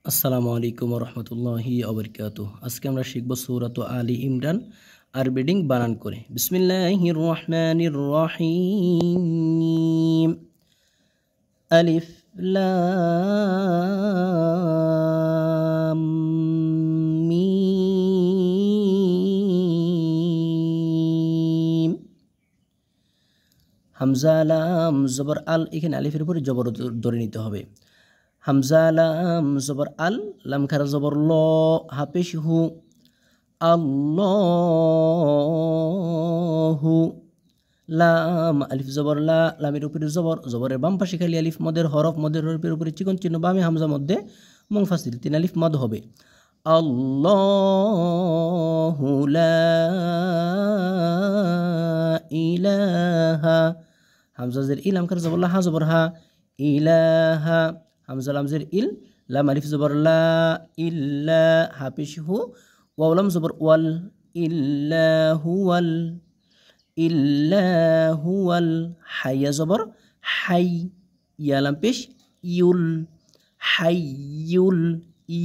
আসসালামু আলাইকুম রহমতুল্লাহি আবরকাতুহ। আজকে আমরা শিখব সূরাত আলী ইমরান আর বিডিং বানান করে। বিসমিল্লাহির রহমানির রহিম। আলিফ লাম মিম। হামজা লাম জবর আল, এখানে আলিফের উপরে জবর ধরে নিতে হবে। হামজা লাম জবর আল, লাম খারা জবর ল, হাপেশ হু, আল্লাহু। লাম আলিফ জবর লা, লামের উপরে জবর, জবরের বাম পাশে খালি আলিফ, মদের হরফ, মদের হরফের উপরে চিকন চিহ্ন, বামে হামজা মধ্যে মুনফাসিল, 3 আলিফ মদ হবে। আল্লাহু লা ইলাহা, হামজা জের ইল, লাম খারা জবর লা, হা জবর হা, ইলাহা। হামজা লাম জের ইল, লাম আলিফ জবর লা, ইল্লা, হাপেশ হু, ওয়াও লাম জবর ওয়াল, ইল্লাহুয়াল, ইল্লাহুয়াল। হাইয়া জবর হাই, ইয়া লাম পেশ ইউল, হাইয়ুল,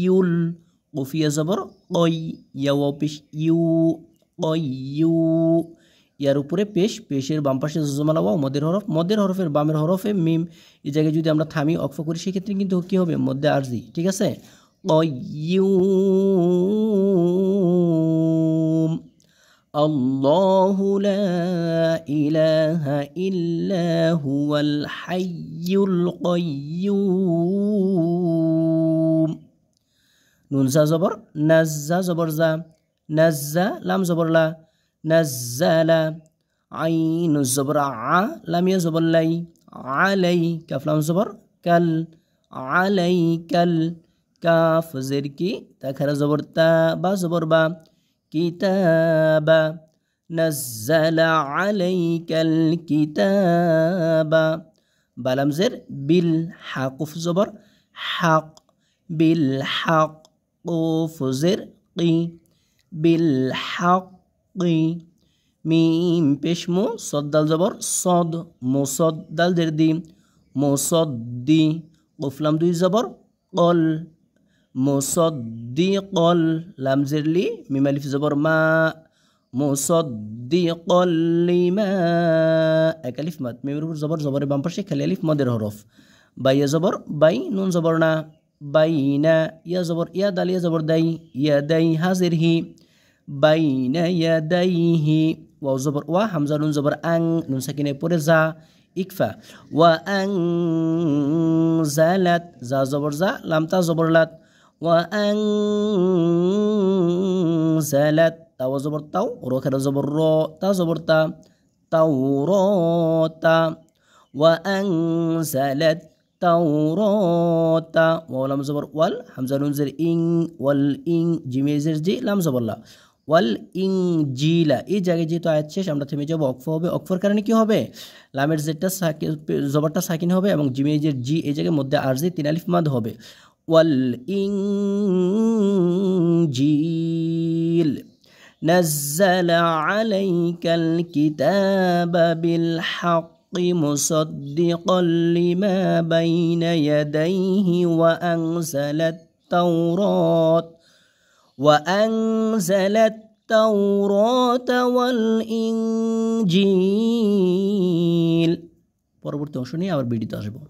ইউল। কফিয়া জবর কই, ইয়া ওয়াও পেশ ইউ, কইয়ু। ইয়ার উপরে পেশ, পেশের বাম পাশে জজমালা ওয়াও, মদের হরফ, মদের হরফের বামের হরফে মিম। এই জায়গায় যদি আমরা থামি অক্ফ করি সেক্ষেত্রে কিন্তু কি হবে, মধ্যে আরজি, ঠিক আছে। কয়্যুম। আল্লাহু লা ইলাহা ইল্লা হুয়াল হাইয়ুল কয়্যুম। নুন জা জবর নাজ্জা, জবর জা, নাজ্জা, লাম জবর লা, নাজ্জালা। আইন জবর আ, লামিয়া জবর লাই, আলাই, কাফ লাম জবর কাল, আলাইকাল। কাফ জের কি, তা খারা জবর তা, বা জবর বা, কিতাবা। নাজ্জালা আলাইকাল কিতাবা। বালাম জের বিল, হাকুফ জবর হাক, বিল হাক। কুফ জের কি, বিল হাক্কি। মিম পেশ মু, সদ দাল জবর সদ, মুসদ দাল জের দি, মুসদ্দি। কফ লাম দুই জবর কল, মুসদ্দিকল। লাম জের লি, মিম আলিফ জবর মা, মুসদ্দিকল লিমা। এক আলিফ মাদ, মিমের উপর জবর, জবরের বাম পাশে খালি আলিফ মদের হরফ। বাইয়া জবর বাই, নুন জবর না, বাইনা। ইয়া জবর ইয়া, দাল ইয়া জবর দাই, ইয়া দাই, হাজের হি, বাইনা ইয়াদাইহি। ওয়াও জবর ওয়া, হামজা নুন জবর আং, নুন সাকিনে পরে যা, ইকফা। ওয়া আং জালাত, যা জবর যা, লাম তা জবর লাত, ওয়া আং জালাত। তাও জবর তাও, রো খেরা জবর র, তা জবর তা, তাও র তা। ওয়া আং জালাত তাওরাতা। ওয়াও লাম জবর ওয়াল, হামজা নুন জের ইং, ওয়াল ইং, জিমে জের জি, লাম জবর লা, ওয়াল ইং জিলা। এই জায়গায় যেহেতু আয়াত শেষ, আমরা থেমে যাবো, অক্ফ হবে। অক্ফর কারণে কি হবে, লামের জেরটা জবরটা সাকিন হবে এবং জিমে জের জি, এই জায়গায় মধ্যে আরজি, 3 আলিফ মাদ হবে। ওয়াল ইং জিল। নাজ্জালা আলাইকাল কিতাবা বিল হক مصدقا لما بين يديه وأنزل التوراة والإنجيل। পরবর্তী অংশ নিয়ে আবার ভিডিওতে আসবো।